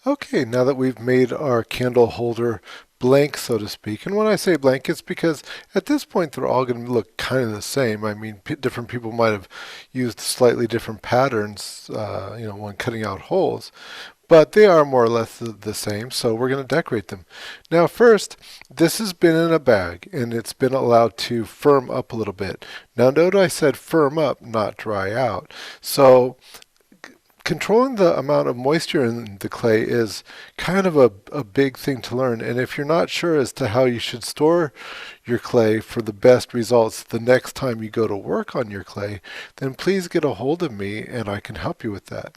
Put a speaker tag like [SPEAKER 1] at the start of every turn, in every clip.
[SPEAKER 1] Okay, now that we've made our candle holder blank, so to speak, and when I say blank, it's because at this point they're all going to look kind of the same. I mean, different people might have used slightly different patterns, when cutting out holes, but they are more or less the same, so we're going to decorate them. Now, first, this has been in a bag, and it's been allowed to firm up a little bit. Now, note I said firm up, not dry out. So controlling the amount of moisture in the clay is kind of a big thing to learn. And if you're not sure as to how you should store your clay for the best results the next time you go to work on your clay, then please get a hold of me and I can help you with that.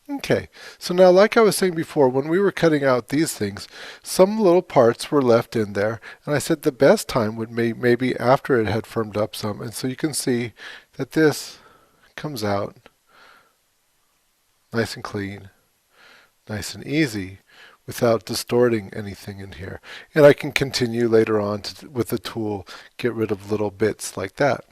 [SPEAKER 1] Okay, so now like I was saying before, when we were cutting out these things, some little parts were left in there, and I said the best time would be maybe after it had firmed up some, and so you can see that this comes out nice and clean, nice and easy, without distorting anything in here. And I can continue later on with the tool, get rid of little bits like that.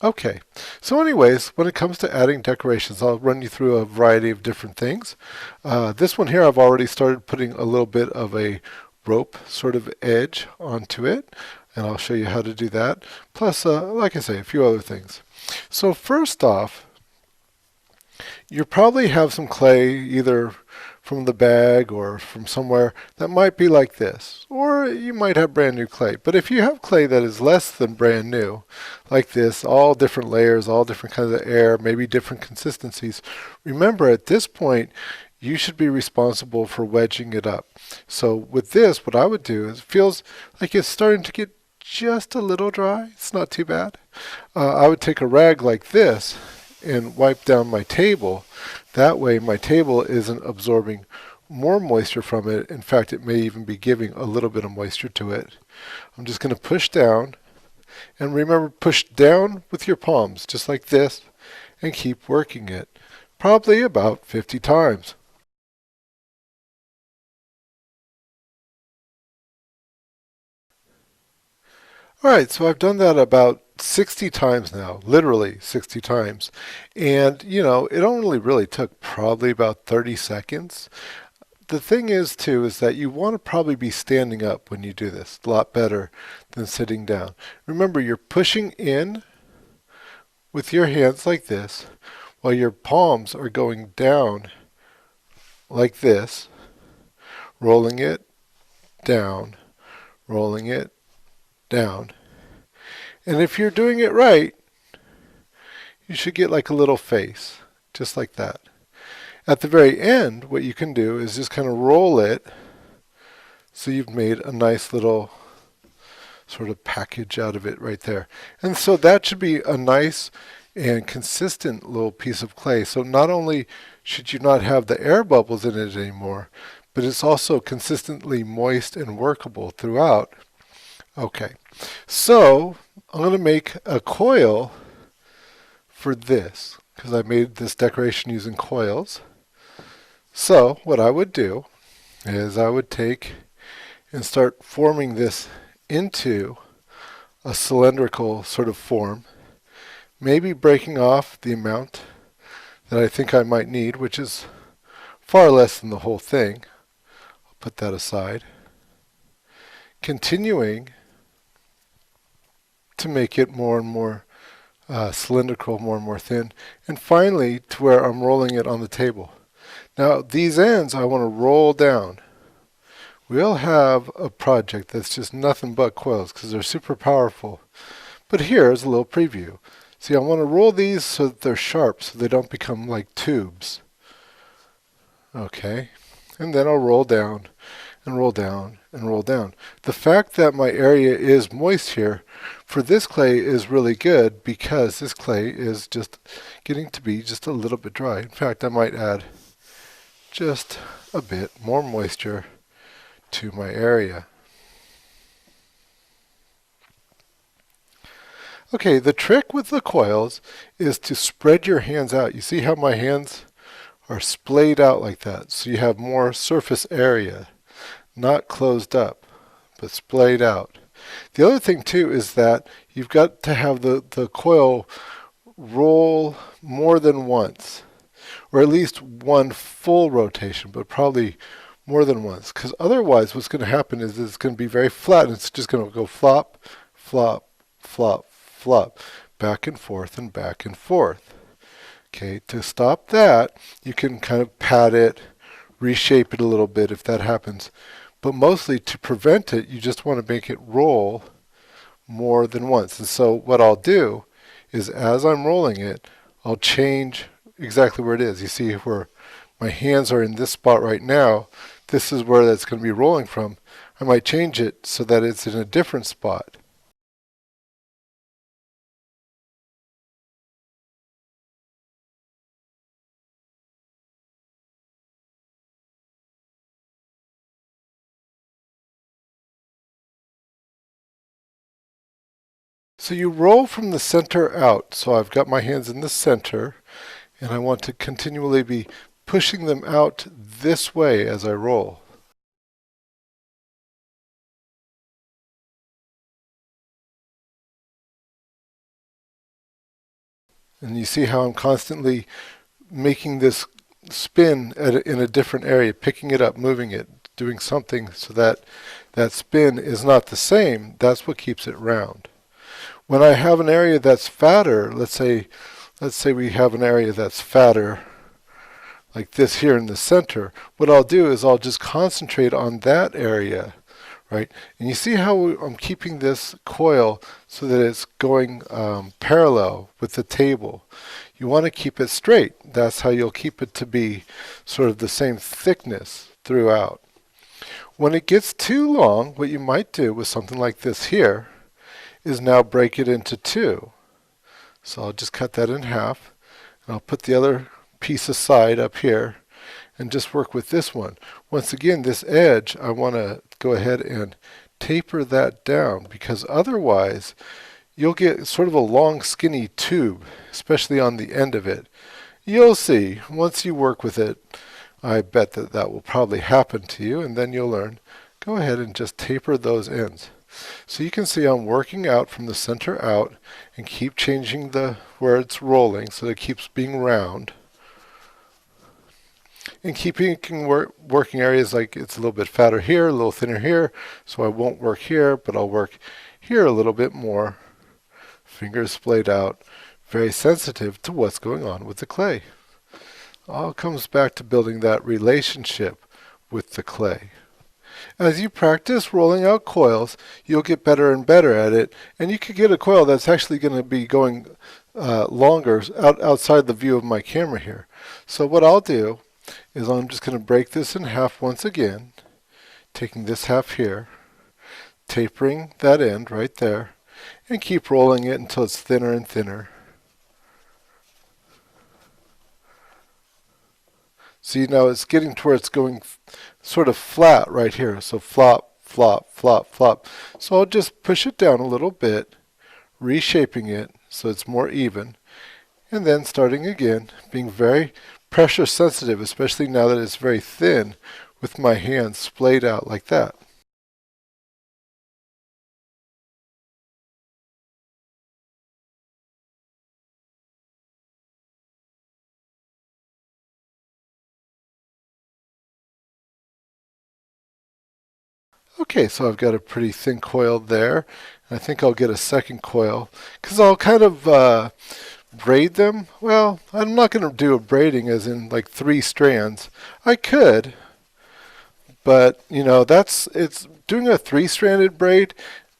[SPEAKER 1] Okay, so anyways, when it comes to adding decorations, I'll run you through a variety of different things. This one here, I've already started putting a little bit of a rope sort of edge onto it, and I'll show you how to do that. Plus, like I say, a few other things. So first off, you probably have some clay either from the bag or from somewhere that might be like this, or you might have brand new clay. But if you have clay that is less than brand new, like this, all different layers, all different kinds of air, maybe different consistencies, remember at this point you should be responsible for wedging it up. So with this, what I would do is, it feels like it's starting to get just a little dry. It's not too bad. I would take a rag like this and wipe down my table. That way my table isn't absorbing more moisture from it. In fact, it may even be giving a little bit of moisture to it. I'm just going to push down, and remember, push down with your palms just like this and keep working it, probably about 50 times. All right, so I've done that about 60 times now, literally 60 times. And, it only really took probably about 30 seconds. The thing is, too, is that you want to probably be standing up when you do this, a lot better than sitting down. Remember, you're pushing in with your hands like this, while your palms are going down like this, rolling it down, rolling it down. And if you're doing it right, you should get like a little face, just like that. At the very end, what you can do is just kind of roll it so you've made a nice little sort of package out of it right there. And so that should be a nice and consistent little piece of clay. So not only should you not have the air bubbles in it anymore, but it's also consistently moist and workable throughout. Okay, so I'm going to make a coil for this because I made this decoration using coils. So what I would do is I would take and start forming this into a cylindrical sort of form, maybe breaking off the amount that I think I might need, which is far less than the whole thing. I'll put that aside. Continuing to make it more and more cylindrical, more and more thin, and finally to where I'm rolling it on the table. Now these ends I want to roll down. We'll have a project that's just nothing but coils because they're super powerful. But here's a little preview. See, I want to roll these so that they're sharp so they don't become like tubes. Okay, and then I'll roll down and roll down and roll down. The fact that my area is moist here for this clay is really good because this clay is just getting to be just a little bit dry. In fact, I might add just a bit more moisture to my area. Okay, the trick with the coils is to spread your hands out. You see how my hands are splayed out like that, so you have more surface area, not closed up, but splayed out. The other thing too is that you've got to have the coil roll more than once, or at least one full rotation, but probably more than once, because otherwise what's going to happen is it's going to be very flat and it's just going to go flop, flop, flop, flop, back and forth and back and forth. Okay, to stop that, you can kind of pat it, reshape it a little bit if that happens. But mostly to prevent it, you just want to make it roll more than once. And so what I'll do is as I'm rolling it, I'll change exactly where it is. You see where my hands are in this spot right now. This is where that's going to be rolling from. I might change it so that it's in a different spot. So you roll from the center out. So I've got my hands in the center, and I want to continually be pushing them out this way as I roll. And you see how I'm constantly making this spin in a different area, picking it up, moving it, doing something so that that spin is not the same. That's what keeps it round. When I have an area that's fatter, let's say we have an area that's fatter like this here in the center, what I'll do is I'll just concentrate on that area, right? And you see how I'm keeping this coil so that it's going parallel with the table. You want to keep it straight. That's how you'll keep it to be sort of the same thickness throughout. When it gets too long, what you might do with something like this here is now break it into two. So I'll just cut that in half, and I'll put the other piece aside up here and just work with this one. Once again, this edge, I want to go ahead and taper that down, because otherwise you'll get sort of a long skinny tube, especially on the end of it. You'll see, once you work with it, I bet that that will probably happen to you, and then you'll learn. Go ahead and just taper those ends. So you can see I'm working out from the center out and keep changing where it's rolling so that it keeps being round. And keeping working areas like it's a little bit fatter here, a little thinner here, so I won't work here, but I'll work here a little bit more. Fingers splayed out, very sensitive to what's going on with the clay. All comes back to building that relationship with the clay. As you practice rolling out coils, you'll get better and better at it, and you could get a coil that's actually going to be going longer outside the view of my camera here. So what I'll do is I'm just going to break this in half once again, taking this half here, tapering that end right there, and keep rolling it until it's thinner and thinner. See, now it's getting to where it's going sort of flat right here. So flop, flop, flop, flop. So I'll just push it down a little bit, reshaping it so it's more even, and then starting again, being very pressure sensitive, especially now that it's very thin, with my hands splayed out like that. Okay, so I've got a pretty thin coil there. I think I'll get a second coil, because I'll kind of braid them. Well, I'm not going to do a braiding as in like 3 strands. I could, but you know, it's doing a 3-stranded braid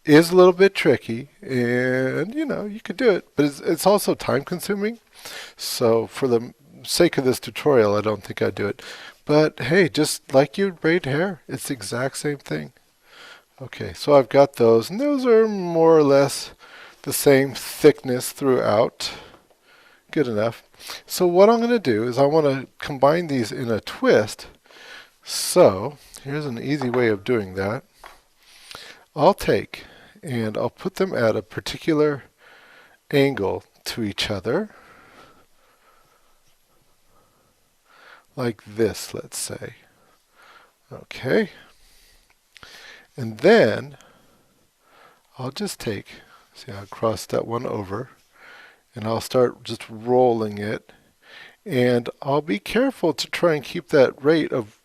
[SPEAKER 1] is a little bit tricky, and you know, you could do it, but it's also time consuming. So for the sake of this tutorial, I don't think I'd do it. But hey, just like you'd braid hair, it's the exact same thing. Okay, so I've got those, and those are more or less the same thickness throughout. Good enough. So what I'm going to do is I want to combine these in a twist. So here's an easy way of doing that. I'll take and I'll put them at a particular angle to each other, like this, let's say. Okay. And then I'll just take, see, I'll cross that one over, and I'll start just rolling it. And I'll be careful to try and keep that rate of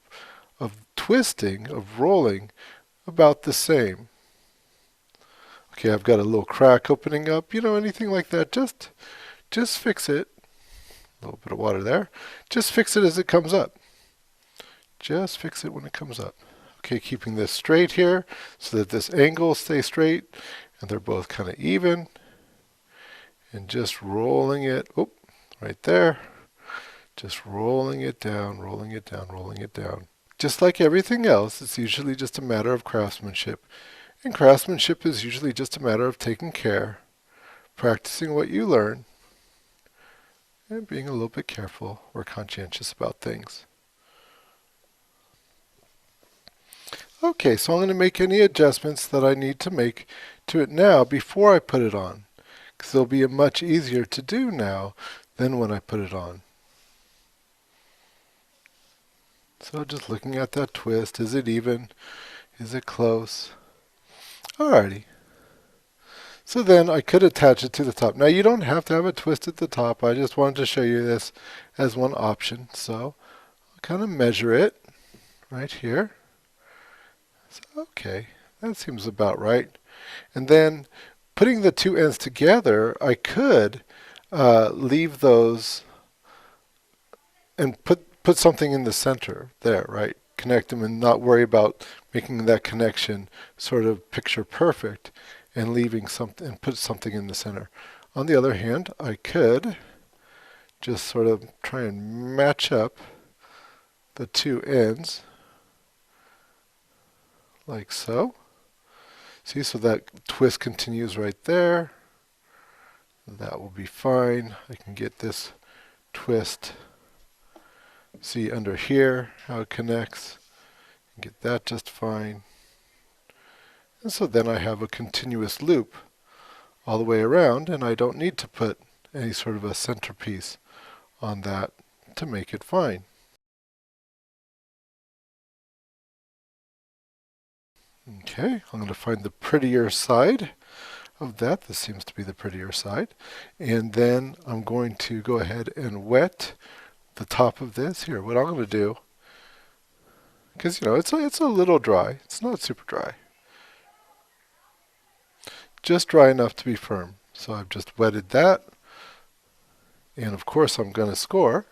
[SPEAKER 1] twisting, of rolling, about the same. Okay, I've got a little crack opening up, anything like that, just fix it. A little bit of water there. Just fix it as it comes up. Just fix it when it comes up. Okay, keeping this straight here so that this angle stays straight and they're both kind of even. And just rolling it, right there. Just rolling it down, rolling it down, rolling it down. Just like everything else, it's usually just a matter of craftsmanship. And craftsmanship is usually just a matter of taking care, practicing what you learn, and being a little bit careful or conscientious about things. Okay, so I'm going to make any adjustments that I need to make to it now before I put it on, because it'll be much easier to do now than when I put it on. So just looking at that twist, is it even? Is it close? Alrighty. So then I could attach it to the top. Now you don't have to have a twist at the top. I just wanted to show you this as one option. So I'll kind of measure it right here. So, okay, that seems about right. And then putting the two ends together, I could leave those and put something in the center there, right? Connect them and not worry about making that connection sort of picture perfect and leaving something and put something in the center. On the other hand, I could just sort of try and match up the two ends like so. See, so that twist continues right there. That will be fine. I can get this twist, see under here how it connects, and get that just fine. And so then I have a continuous loop all the way around, and I don't need to put any sort of a centerpiece on that to make it fine. Okay, I'm going to find the prettier side of that. This seems to be the prettier side. And then I'm going to go ahead and wet the top of this. Here, what I'm going to do, because it's a little dry. It's not super dry. Just dry enough to be firm. So I've just wetted that. And of course I'm going to score.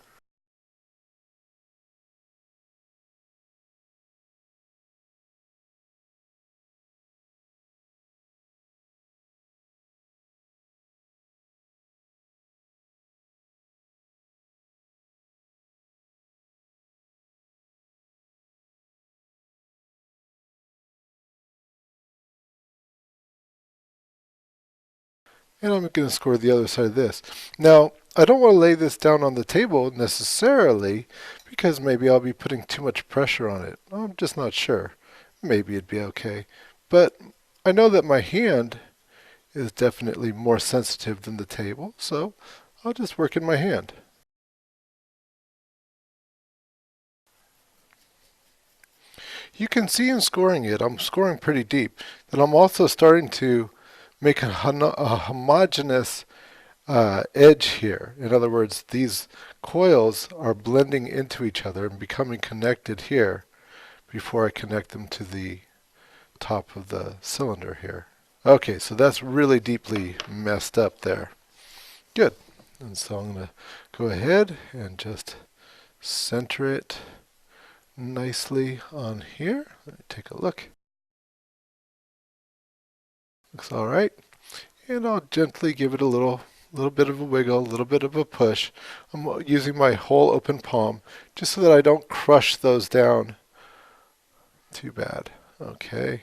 [SPEAKER 1] And I'm going to score the other side of this. Now, I don't want to lay this down on the table necessarily because maybe I'll be putting too much pressure on it. I'm just not sure. Maybe it'd be okay. But I know that my hand is definitely more sensitive than the table, so I'll just work in my hand. You can see in scoring it, I'm scoring pretty deep, that I'm also starting to make a homogeneous edge here. In other words, these coils are blending into each other and becoming connected here before I connect them to the top of the cylinder here. Okay, so that's really deeply messed up there. Good. And so I'm going to go ahead and just center it nicely on here. Let me take a look. Looks all right. And I'll gently give it a little bit of a wiggle, a little bit of a push. I'm using my whole open palm just so that I don't crush those down too bad. Okay.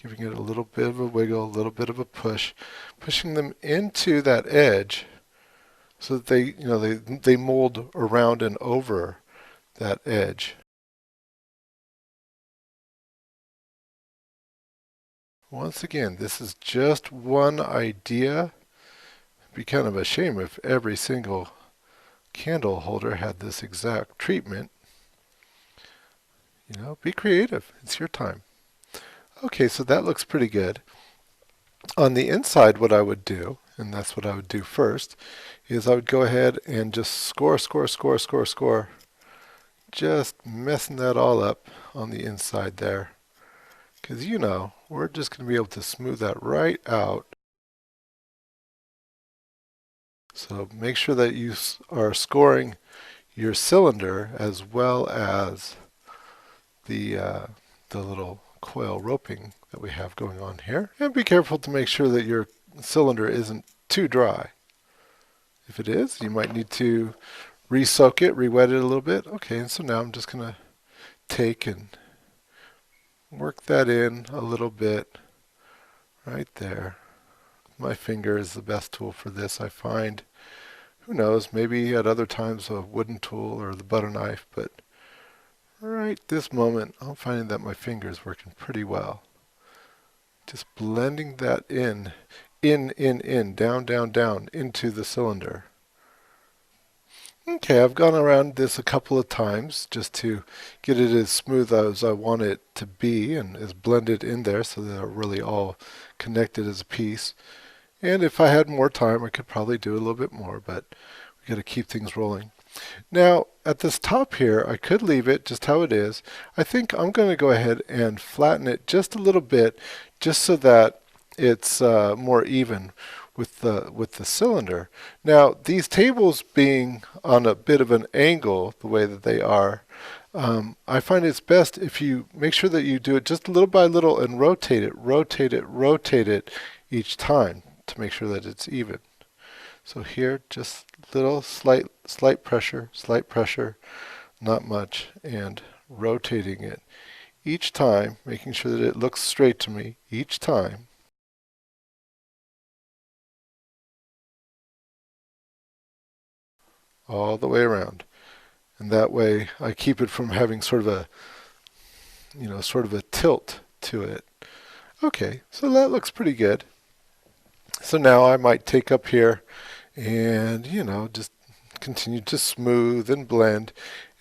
[SPEAKER 1] Giving it a little bit of a wiggle, a little bit of a push, pushing them into that edge so that they mold around and over that edge. Once again, this is just one idea. It'd be kind of a shame if every single candle holder had this exact treatment. Be creative. It's your time. Okay, so that looks pretty good. On the inside, what I would do, and that's what I would do first, is I would go ahead and just score, just messing that all up on the inside there. Because we're just going to be able to smooth that right out. So make sure that you are scoring your cylinder as well as the little coil roping that we have going on here. And be careful to make sure that your cylinder isn't too dry. If it is, you might need to re-soak it, re-wet it a little bit. Okay, and so now I'm just going to take and work that in a little bit right there. My finger is the best tool for this, I find. Who knows, maybe at other times a wooden tool or the butter knife, but right this moment I'm finding that my finger is working pretty well. Just blending that in, down, down, down into the cylinder. Okay, I've gone around this a couple of times just to get it as smooth as I want it to be and as blended in there so they're really all connected as a piece. And if I had more time, I could probably do a little bit more, but we got to keep things rolling. Now, at this top here, I could leave it just how it is. I think I'm going to go ahead and flatten it just a little bit, just so that it's more even with the cylinder. Now, these tables being on a bit of an angle, the way that they are, I find it's best if you make sure that you do it just little by little and rotate it each time to make sure that it's even. So here, just little slight pressure, not much, and rotating it each time, making sure that it looks straight to me each time. All the way around. And that way I keep it from having sort of a, sort of a tilt to it. Okay, so that looks pretty good. So now I might take up here and, just continue to smooth and blend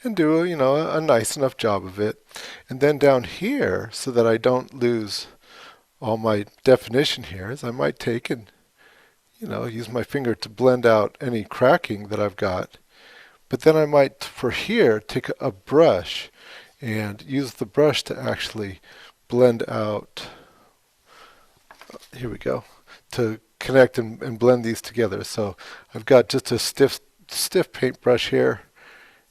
[SPEAKER 1] and do, a nice enough job of it. And then down here, so that I don't lose all my definition here, is I might take and, use my finger to blend out any cracking that I've got. But then I might, for here, take a brush and use the brush to actually blend out, here we go, to connect and blend these together. So I've got just a stiff paintbrush here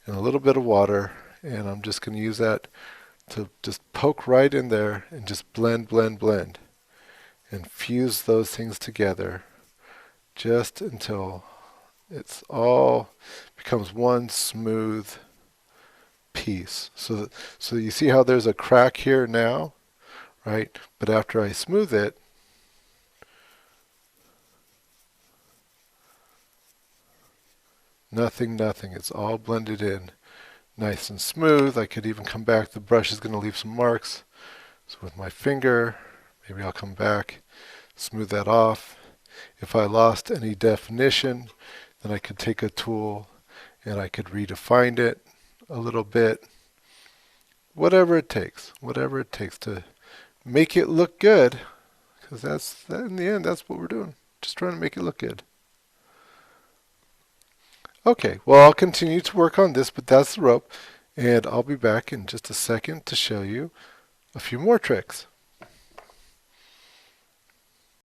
[SPEAKER 1] and a little bit of water, and I'm just going to use that to just poke right in there and just blend and fuse those things together just until it's all becomes one smooth piece. So you see how there's a crack here now, right? But after I smooth it, nothing. It's all blended in nice and smooth. I could even come back. The brush is going to leave some marks. So with my finger, maybe I'll come back, smooth that off. If I lost any definition, then I could take a tool and I could redefine it a little bit. Whatever it takes to make it look good, because in the end, that's what we're doing. Just trying to make it look good. Okay, well, I'll continue to work on this, but that's the rope, and I'll be back in just a second to show you a few more tricks.